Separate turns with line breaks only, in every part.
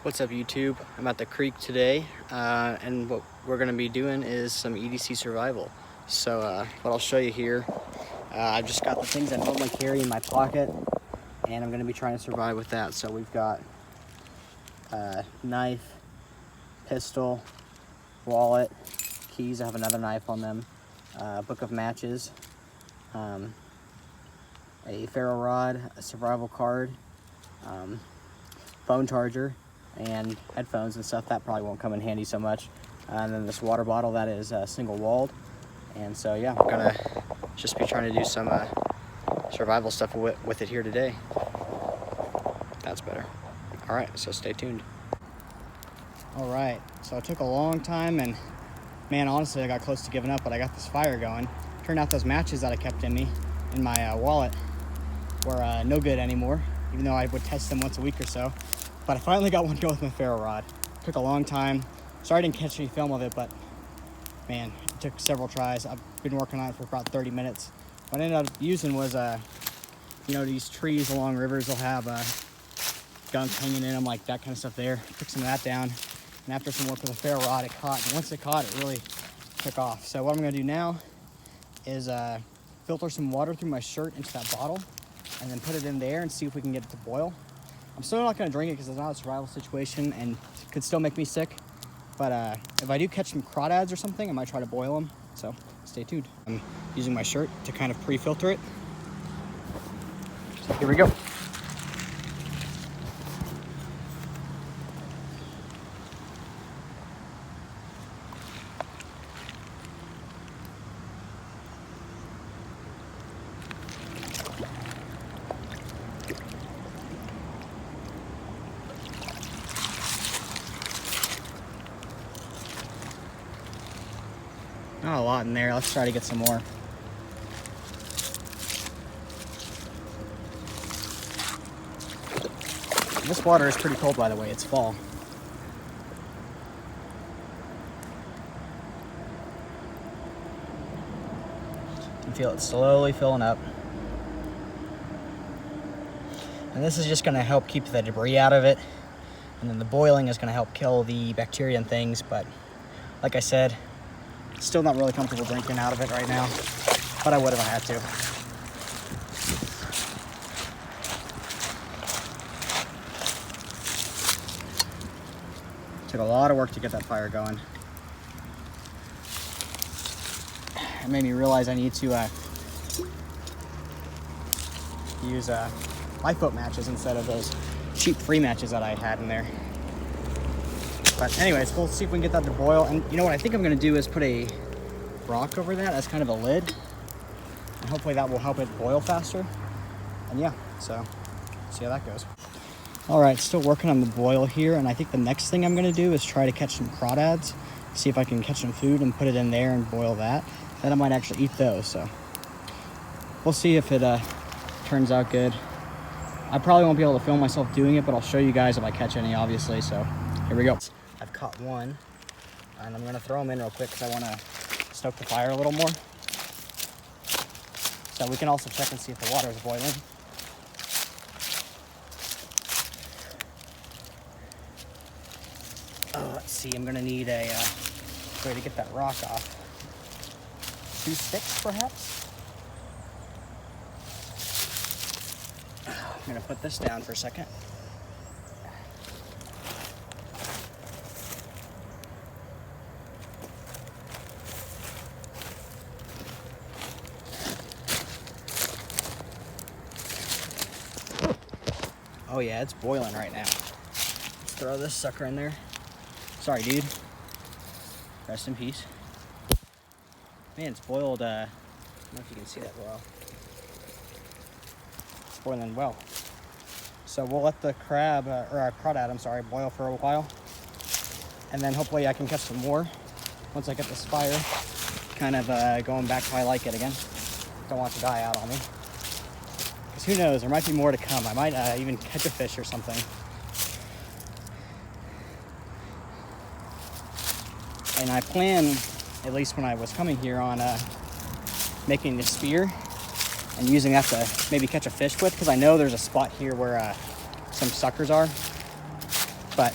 What's up, YouTube? I'm at the creek today, and what we're going to be doing is some EDC Survival. So what I'll show you here, I've just got the things I normally carry in my pocket, and I'm going to be trying to survive with that. So we've got knife, pistol, wallet, keys. I have another knife on them, book of matches, a ferro rod, a survival card, phone charger, and headphones and stuff. That probably won't come in handy so much. And then this water bottle that is single walled. And so yeah, I'm gonna just be trying to do some survival stuff with it here today. That's better. All right, so stay tuned. All right, so it took a long time, and man, honestly, I got close to giving up, but I got this fire going. Turned out those matches that I kept in my wallet were no good anymore, even though I would test them once a week or so. But I finally got one going with my ferro rod. Took a long time. Sorry I didn't catch any film of it, but man, it took several tries. I've been working on it for about 30 minutes. What I ended up using was, these trees along rivers will have gunk hanging in them, like that kind of stuff there. Took some of that down. And after some work with a ferro rod, it caught. And once it caught, it really took off. So what I'm gonna do now is filter some water through my shirt into that bottle and then put it in there and see if we can get it to boil. I'm still not gonna drink it because it's not a survival situation and it could still make me sick. But if I do catch some crawdads or something, I might try to boil them. So stay tuned. I'm using my shirt to kind of pre-filter it. So here we go. Not a lot in there. Let's try to get some more. This water is pretty cold, by the way. It's fall. You can feel it slowly filling up. And this is just going to help keep the debris out of it. And then the boiling is going to help kill the bacteria and things. But like I said, still not really comfortable drinking out of it right now, but I would if I had to. Took a lot of work to get that fire going. It made me realize I need to use lifeboat matches instead of those cheap free matches that I had in there. But anyways, we'll see if we can get that to boil. And you know what I think I'm gonna do is put a rock over that as kind of a lid. And hopefully that will help it boil faster. And yeah, so see how that goes. All right, still working on the boil here. And I think the next thing I'm gonna do is try to catch some crawdads, see if I can catch some food and put it in there and boil that. Then I might actually eat those, so. We'll see if it turns out good. I probably won't be able to film myself doing it, but I'll show you guys if I catch any, obviously, so here we go. I've caught one, and I'm gonna throw them in real quick because I wanna stoke the fire a little more. So we can also check and see if the water is boiling. Oh, let's see, I'm gonna need a way to get that rock off. 2 sticks, perhaps? I'm gonna put this down for a second. Oh yeah, it's boiling right now. Let's throw this sucker in there. Sorry, dude. Rest in peace. Man, it's boiled, I don't know if you can see that well. It's boiling well. So we'll let the crab, or crawdad, I'm sorry, boil for a while. And then hopefully I can catch some more once I get this fire kind of going back how I like it again. Don't want it to die out on me. Because who knows, there might be more to come. I might even catch a fish or something. And I plan, at least when I was coming here, on making a spear and using that to maybe catch a fish with, because I know there's a spot here where some suckers are. but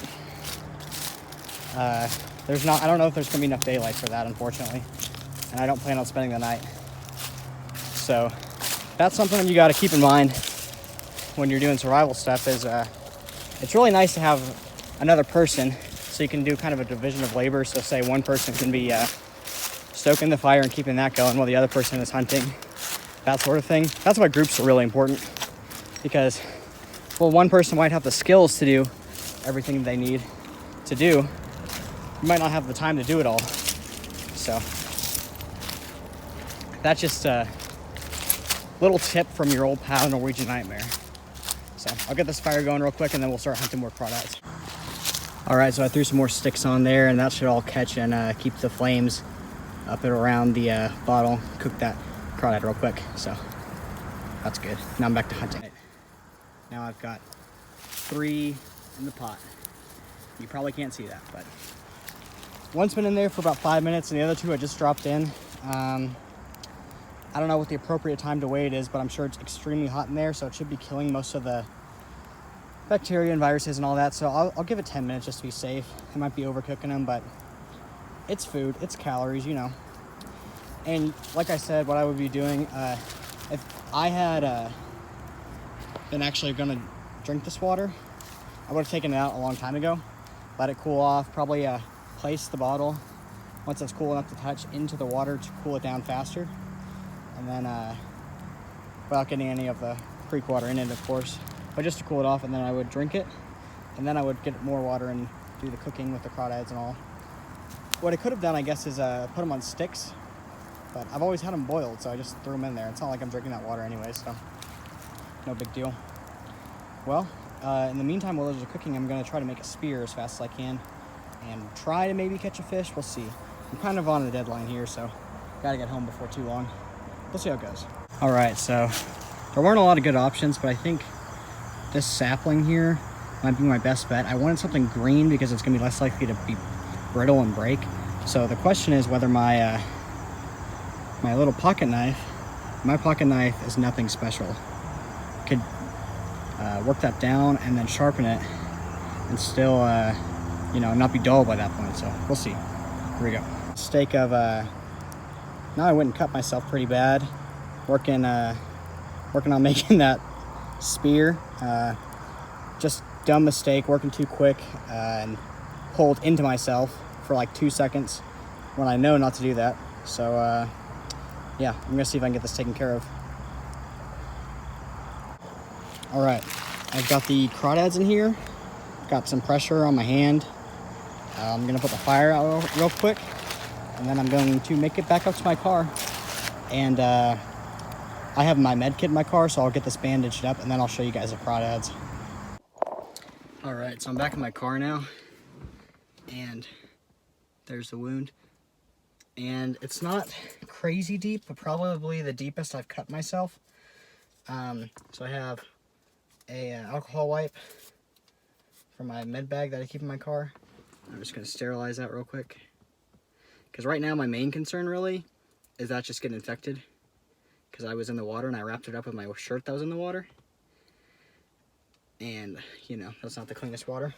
there's not, I don't know if there's gonna be enough daylight for that, unfortunately, and I don't plan on spending the night. So that's something that you got to keep in mind when you're doing survival stuff, is it's really nice to have another person, so you can do kind of a division of labor. So say one person can be stoking the fire and keeping that going while the other person is hunting, that sort of thing. That's why groups are really important, because, well, one person might have the skills to do everything they need to do. You might not have the time to do it all. So that's just a little tip from your old pal Norwegian Nightmare. So I'll get this fire going real quick, and then we'll start hunting more crawdads. All right, so I threw some more sticks on there, and that should all catch and keep the flames up and around the bottle. Cook that crawdad real quick, so that's good. Now I'm back to hunting it. Now I've got 3 in the pot. You probably can't see that, but one's been in there for about 5 minutes, and the other 2 I just dropped in. I don't know what the appropriate time to wait is, but I'm sure it's extremely hot in there, so it should be killing most of the bacteria and viruses and all that. So I'll give it 10 minutes just to be safe. I might be overcooking them, but it's food, it's calories, you know. And like I said, what I would be doing, if I had been actually gonna drink this water, I would have taken it out a long time ago, let it cool off, probably place the bottle, once it's cool enough to touch, into the water to cool it down faster. And then, without getting any of the creek water in it, of course, but just to cool it off, and then I would drink it, and then I would get more water and do the cooking with the crawdads and all. What I could have done, I guess, is put them on sticks, but I've always had them boiled, so I just threw them in there. It's not like I'm drinking that water anyway, so no big deal. Well, in the meantime, while those are cooking, I'm going to try to make a spear as fast as I can and try to maybe catch a fish. We'll see. I'm kind of on a deadline here, so got to get home before too long. We'll see how it goes. All right, so there weren't a lot of good options, but I think this sapling here might be my best bet. I wanted something green because it's gonna be less likely to be brittle and break. So the question is whether my my little pocket knife, my pocket knife is nothing special. Could work that down and then sharpen it and still, you know, not be dull by that point. So we'll see. Here we go. Mistake of now I went and cut myself pretty bad working on making that spear. Just dumb mistake, working too quick and pulled into myself for like 2 seconds when I know not to do that. So yeah, I'm gonna see if I can get this taken care of. All right, I've got the crawdads in here, got some pressure on my hand. I'm gonna put the fire out real quick, and then I'm going to make it back up to my car. And I have my med kit in my car, so I'll get this bandaged up, and then I'll show you guys the crawdads. All right, so I'm back in my car now, and there's the wound. And it's not crazy deep, but probably the deepest I've cut myself. So I have a alcohol wipe from my med bag that I keep in my car. I'm just gonna sterilize that real quick. Because right now my main concern really is that just getting infected. Because I was in the water and I wrapped it up with my shirt that was in the water. And, you know, that's not the cleanest water.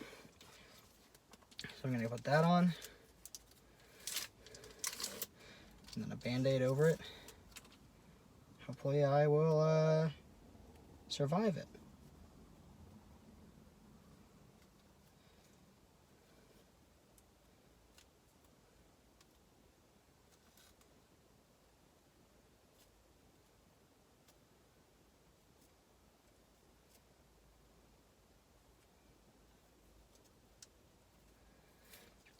So I'm gonna put that on. And then a Band-Aid over it. Hopefully I will survive it.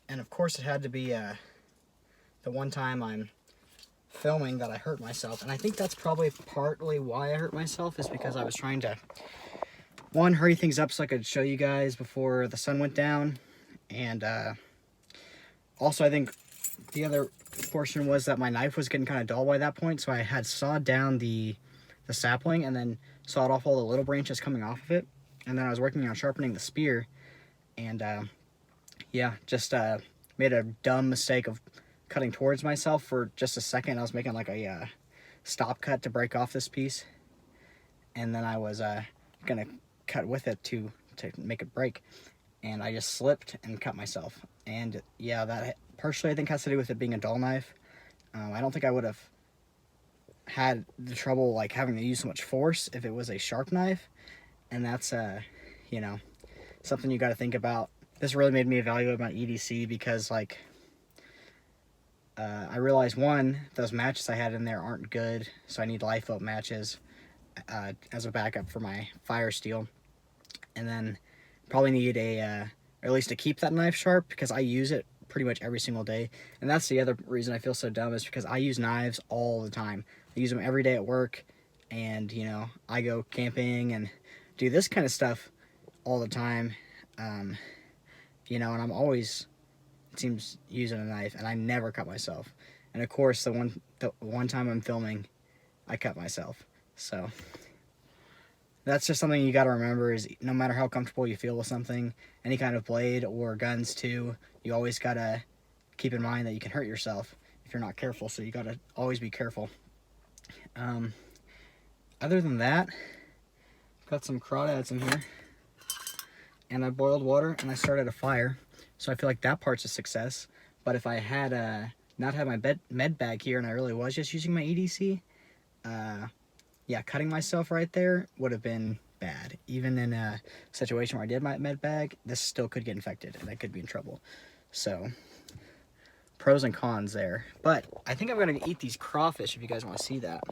And of course it had to be the one time I'm filming that I hurt myself. And I think that's probably partly why I hurt myself, is because I was trying to, one, hurry things up so I could show you guys before the sun went down. And also I think the other portion was that my knife was getting kind of dull by that point. So I had sawed down the sapling and then sawed off all the little branches coming off of it. And then I was working on sharpening the spear. And yeah, just made a dumb mistake of cutting towards myself for just a second. I was making like a stop cut to break off this piece, and then I was gonna cut with it to make it break, and I just slipped and cut myself. And yeah, that partially I think has to do with it being a dull knife. I don't think I would have had the trouble like having to use so much force if it was a sharp knife, and that's you know, something you got to think about. This really made me evaluate my EDC because like I realized, one, those matches I had in there aren't good, so I need lifeboat matches as a backup for my fire steel, and then probably need a or at least to keep that knife sharp, because I use it pretty much every single day. And that's the other reason I feel so dumb, is because I use knives all the time. I use them every day at work, and you know, I go camping and do this kind of stuff all the time, you know, and I'm always, it seems, using a knife, and I never cut myself. And of course, the one time I'm filming, I cut myself. So that's just something you got to remember, is no matter how comfortable you feel with something, any kind of blade or guns too, you always got to keep in mind that you can hurt yourself if you're not careful. So you got to always be careful. Other than that, got some crawdads in here, and I boiled water and I started a fire. So I feel like that part's a success. But if I had not had my med bag here and I really was just using my EDC, yeah, cutting myself right there would have been bad. Even in a situation where I did my med bag, this still could get infected and I could be in trouble. So, pros and cons there. But I think I'm going to eat these crawfish if you guys want to see that.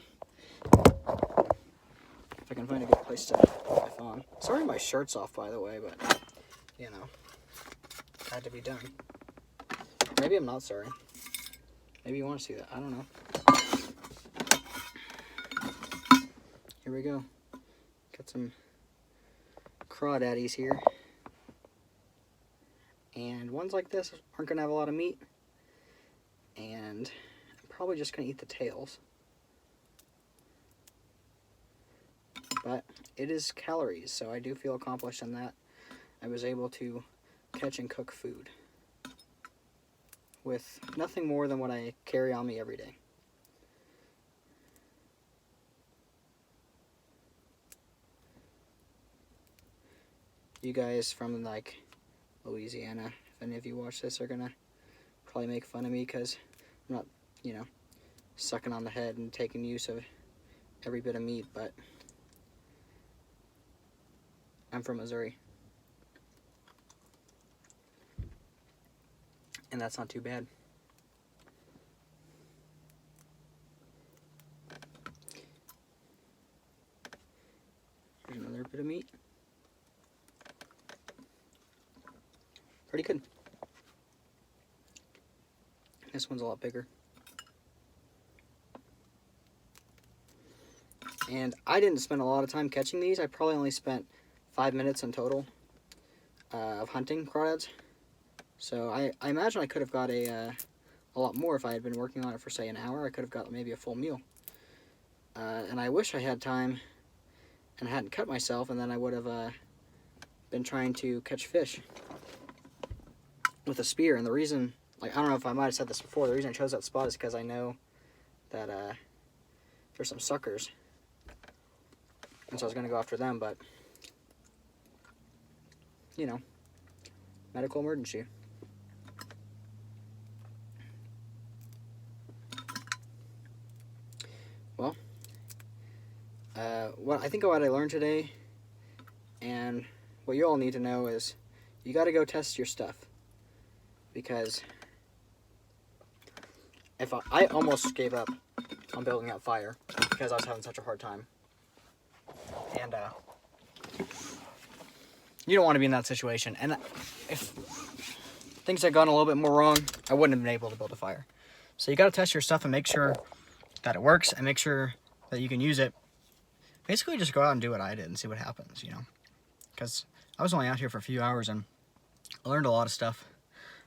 If I can find a good place to put my phone. Sorry my shirt's off, by the way, but, you know, had to be done. Maybe I'm not sorry. Maybe you want to see that. I don't know. Here we go. Got some crawdaddies here. And ones like this aren't going to have a lot of meat. And I'm probably just going to eat the tails. But it is calories, so I do feel accomplished in that. I was able to catch and cook food with nothing more than what I carry on me every day. You guys from like Louisiana, if any of you watch this, are gonna probably make fun of me because I'm not, you know, sucking on the head and taking use of every bit of meat, but I'm from Missouri. And that's not too bad. Here's another bit of meat. Pretty good. This one's a lot bigger. And I didn't spend a lot of time catching these. I probably only spent 5 minutes in total of hunting crawdads. So I imagine I could have got a lot more if I had been working on it for, say, an hour. I could have got maybe a full meal. And I wish I had time and hadn't cut myself, and then I would have been trying to catch fish with a spear. And the reason, like, I don't know if I might have said this before, the reason I chose that spot is because I know that there's some suckers. And so I was going to go after them, but, you know, medical emergency. Well, what I learned today, and what you all need to know, is you got to go test your stuff. Because if I almost gave up on building that fire because I was having such a hard time. And you don't want to be in that situation. And if things had gone a little bit more wrong, I wouldn't have been able to build a fire. So you got to test your stuff and make sure that it works, and make sure that you can use it. Basically, just go out and do what I did and see what happens, you know. Because I was only out here for a few hours, and I learned a lot of stuff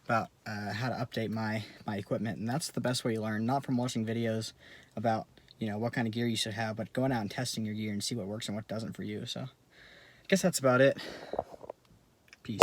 about how to update my equipment. And that's the best way you learn, not from watching videos about, you know, what kind of gear you should have, but going out and testing your gear and see what works and what doesn't for you. So I guess that's about it. Peace.